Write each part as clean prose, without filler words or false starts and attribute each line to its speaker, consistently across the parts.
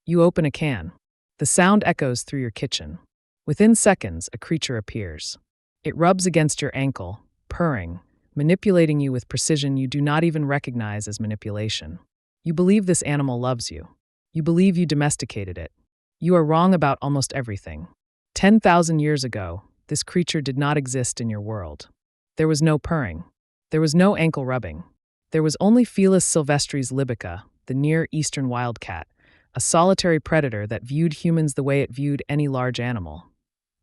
Speaker 1: You open a can. The sound echoes through your kitchen. Within seconds, a creature appears. It rubs against your ankle, purring, manipulating you with precision you do not even recognize as manipulation. You believe this animal loves you. You believe you domesticated it. You are wrong about almost everything. 10,000 years ago, this creature did not exist in your world. There was no purring. There was no ankle rubbing. There was only Felis sylvestris libica, the Near Eastern wildcat, a solitary predator that viewed humans the way it viewed any large animal,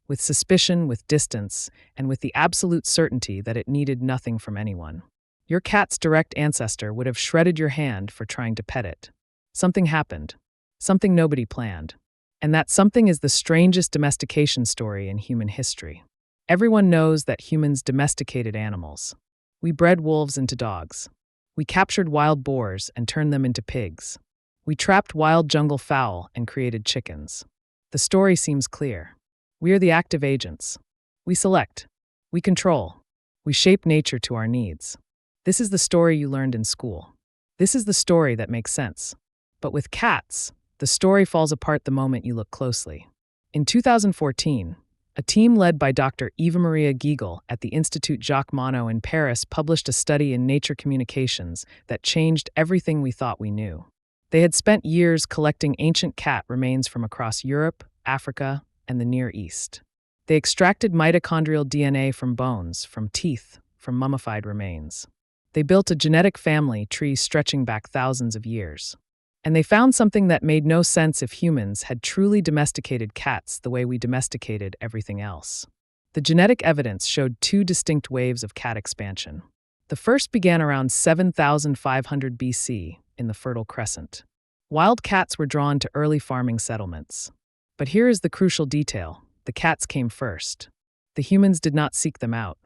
Speaker 1: with suspicion, with distance, and with the absolute certainty that it needed nothing from anyone. Your cat's direct ancestor would have shredded your hand for trying to pet it. Something happened. Something nobody planned. And that something is the strangest domestication story in human history. Everyone knows that humans domesticated animals. We bred wolves into dogs. We captured wild boars and turned them into pigs. We trapped wild jungle fowl and created chickens. The story seems clear. We are the active agents. We select. We control. We shape nature to our needs. This is the story you learned in school. This is the story that makes sense. But with cats, the story falls apart the moment you look closely. In 2014, a team led by Dr. Eva Maria Giegel at the Institut Jacques Monod in Paris published a study in Nature Communications that changed everything we thought we knew. They had spent years collecting ancient cat remains from across Europe, Africa, and the Near East. They extracted mitochondrial DNA from bones, from teeth, from mummified remains. They built a genetic family tree stretching back thousands of years. And they found something that made no sense if humans had truly domesticated cats the way we domesticated everything else. The genetic evidence showed two distinct waves of cat expansion. The first began around 7,500 BC in the Fertile Crescent. Wild cats were drawn to early farming settlements. But here is the crucial detail. The cats came first. The humans did not seek them out.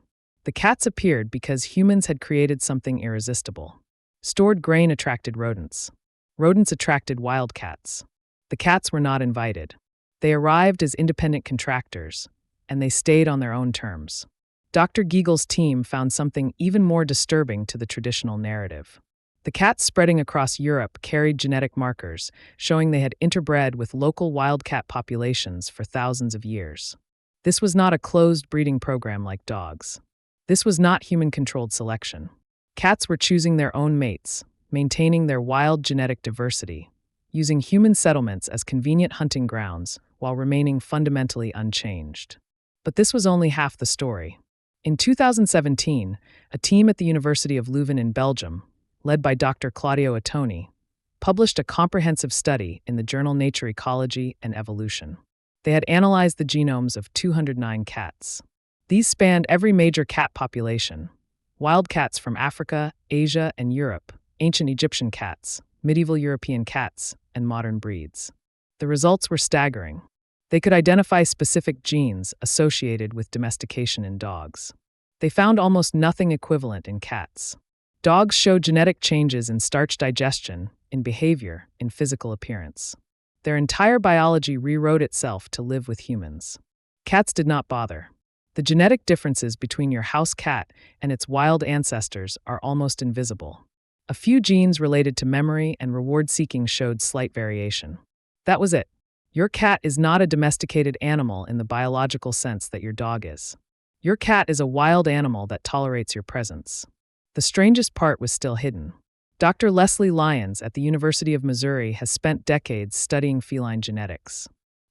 Speaker 1: The cats appeared because humans had created something irresistible. Stored grain attracted rodents. Rodents attracted wildcats. The cats were not invited. They arrived as independent contractors, and they stayed on their own terms. Dr. Giegel's team found something even more disturbing to the traditional narrative. The cats spreading across Europe carried genetic markers, showing they had interbred with local wildcat populations for thousands of years. This was not a closed breeding program like dogs. This was not human-controlled selection. Cats were choosing their own mates, maintaining their wild genetic diversity, using human settlements as convenient hunting grounds while remaining fundamentally unchanged. But this was only half the story. In 2017, a team at the University of Leuven in Belgium, led by Dr. Claudio Ottoni, published a comprehensive study in the journal Nature Ecology and Evolution. They had analyzed the genomes of 209 cats. These spanned every major cat population: wild cats from Africa, Asia, and Europe, ancient Egyptian cats, medieval European cats, and modern breeds. The results were staggering. They could identify specific genes associated with domestication in dogs. They found almost nothing equivalent in cats. Dogs showed genetic changes in starch digestion, in behavior, in physical appearance. Their entire biology rewrote itself to live with humans. Cats did not bother. The genetic differences between your house cat and its wild ancestors are almost invisible. A few genes related to memory and reward-seeking showed slight variation. That was it. Your cat is not a domesticated animal in the biological sense that your dog is. Your cat is a wild animal that tolerates your presence. The strangest part was still hidden. Dr. Leslie Lyons at the University of Missouri has spent decades studying feline genetics.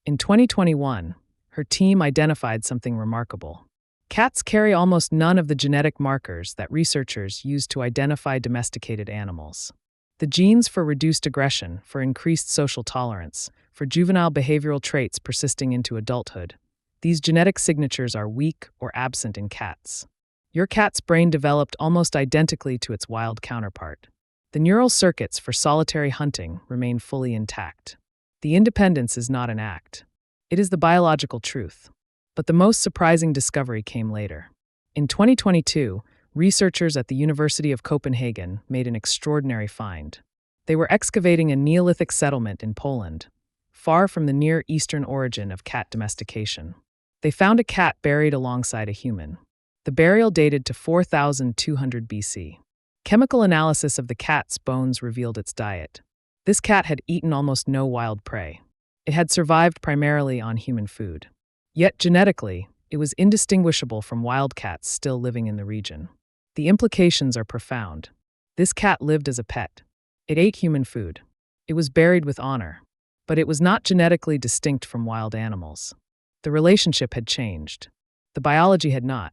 Speaker 1: In 2021, her team identified something remarkable. Cats carry almost none of the genetic markers that researchers use to identify domesticated animals. The genes for reduced aggression, for increased social tolerance, for juvenile behavioral traits persisting into adulthood, these genetic signatures are weak or absent in cats. Your cat's brain developed almost identically to its wild counterpart. The neural circuits for solitary hunting remain fully intact. The independence is not an act. It is the biological truth. But the most surprising discovery came later. In 2022, researchers at the University of Copenhagen made an extraordinary find. They were excavating a Neolithic settlement in Poland, far from the Near Eastern origin of cat domestication. They found a cat buried alongside a human. The burial dated to 4,200 BC. Chemical analysis of the cat's bones revealed its diet. This cat had eaten almost no wild prey. It had survived primarily on human food. Yet genetically, it was indistinguishable from wild cats still living in the region. The implications are profound. This cat lived as a pet. It ate human food. It was buried with honor. But it was not genetically distinct from wild animals. The relationship had changed. The biology had not.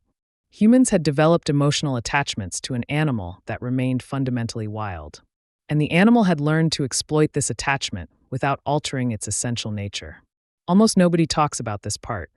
Speaker 1: Humans had developed emotional attachments to an animal that remained fundamentally wild. And the animal had learned to exploit this attachment without altering its essential nature. Almost nobody talks about this part.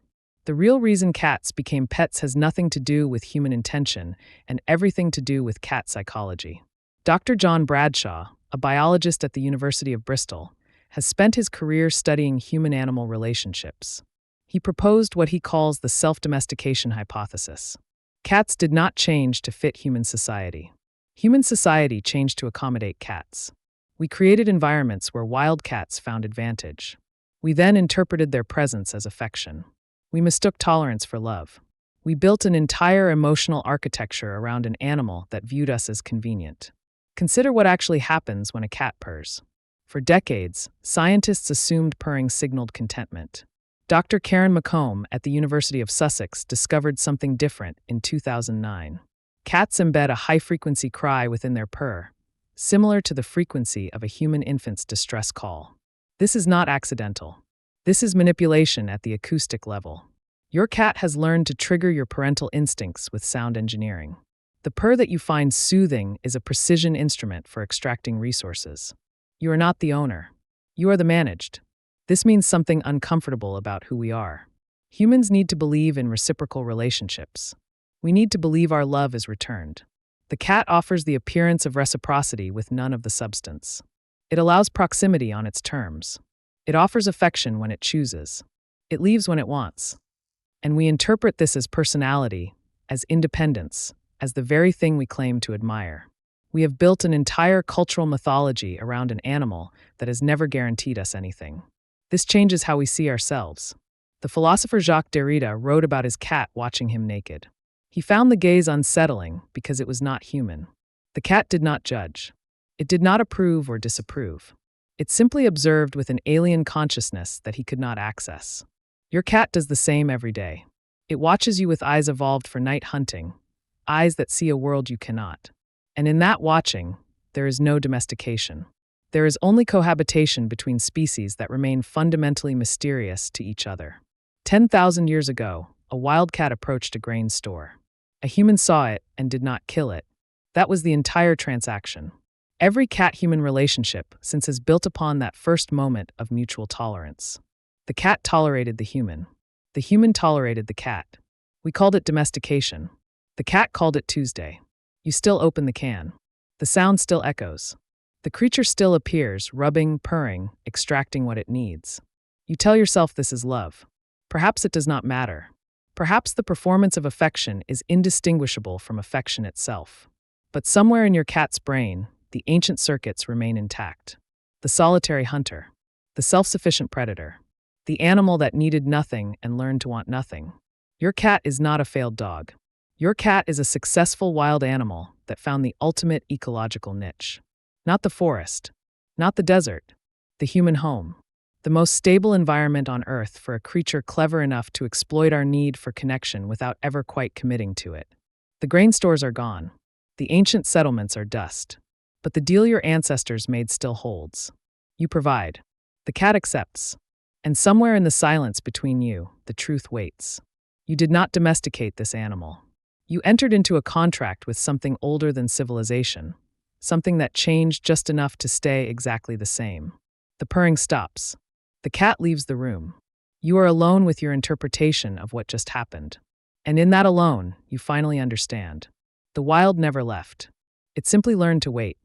Speaker 1: The real reason cats became pets has nothing to do with human intention and everything to do with cat psychology. Dr. John Bradshaw, a biologist at the University of Bristol, has spent his career studying human-animal relationships. He proposed what he calls the self-domestication hypothesis. Cats did not change to fit human society. Human society changed to accommodate cats. We created environments where wild cats found advantage. We then interpreted their presence as affection. We mistook tolerance for love. We built an entire emotional architecture around an animal that viewed us as convenient. Consider what actually happens when a cat purrs. For decades, scientists assumed purring signaled contentment. Dr. Karen McComb at the University of Sussex discovered something different in 2009. Cats embed a high-frequency cry within their purr, similar to the frequency of a human infant's distress call. This is not accidental. This is manipulation at the acoustic level. Your cat has learned to trigger your parental instincts with sound engineering. The purr that you find soothing is a precision instrument for extracting resources. You are not the owner. You are the managed. This means something uncomfortable about who we are. Humans need to believe in reciprocal relationships. We need to believe our love is returned. The cat offers the appearance of reciprocity with none of the substance. It allows proximity on its terms. It offers affection when it chooses. It leaves when it wants. And we interpret this as personality, as independence, as the very thing we claim to admire. We have built an entire cultural mythology around an animal that has never guaranteed us anything. This changes how we see ourselves. The philosopher Jacques Derrida wrote about his cat watching him naked. He found the gaze unsettling because it was not human. The cat did not judge. It did not approve or disapprove. It simply observed with an alien consciousness that he could not access. Your cat does the same every day. It watches you with eyes evolved for night hunting, eyes that see a world you cannot. And in that watching, there is no domestication. There is only cohabitation between species that remain fundamentally mysterious to each other. 10,000 years ago, a wild cat approached a grain store. A human saw it and did not kill it. That was the entire transaction. Every cat-human relationship since has built upon that first moment of mutual tolerance. The cat tolerated the human. The human tolerated the cat. We called it domestication. The cat called it Tuesday. You still open the can. The sound still echoes. The creature still appears, rubbing, purring, extracting what it needs. You tell yourself this is love. Perhaps it does not matter. Perhaps the performance of affection is indistinguishable from affection itself. But somewhere in your cat's brain, the ancient circuits remain intact. The solitary hunter. The self-sufficient predator. The animal that needed nothing and learned to want nothing. Your cat is not a failed dog. Your cat is a successful wild animal that found the ultimate ecological niche. Not the forest, not the desert, the human home. The most stable environment on Earth for a creature clever enough to exploit our need for connection without ever quite committing to it. The grain stores are gone. The ancient settlements are dust. But the deal your ancestors made still holds. You provide. The cat accepts. And somewhere in the silence between you, the truth waits. You did not domesticate this animal. You entered into a contract with something older than civilization, something that changed just enough to stay exactly the same. The purring stops. The cat leaves the room. You are alone with your interpretation of what just happened. And in that alone, you finally understand. The wild never left. It simply learned to wait.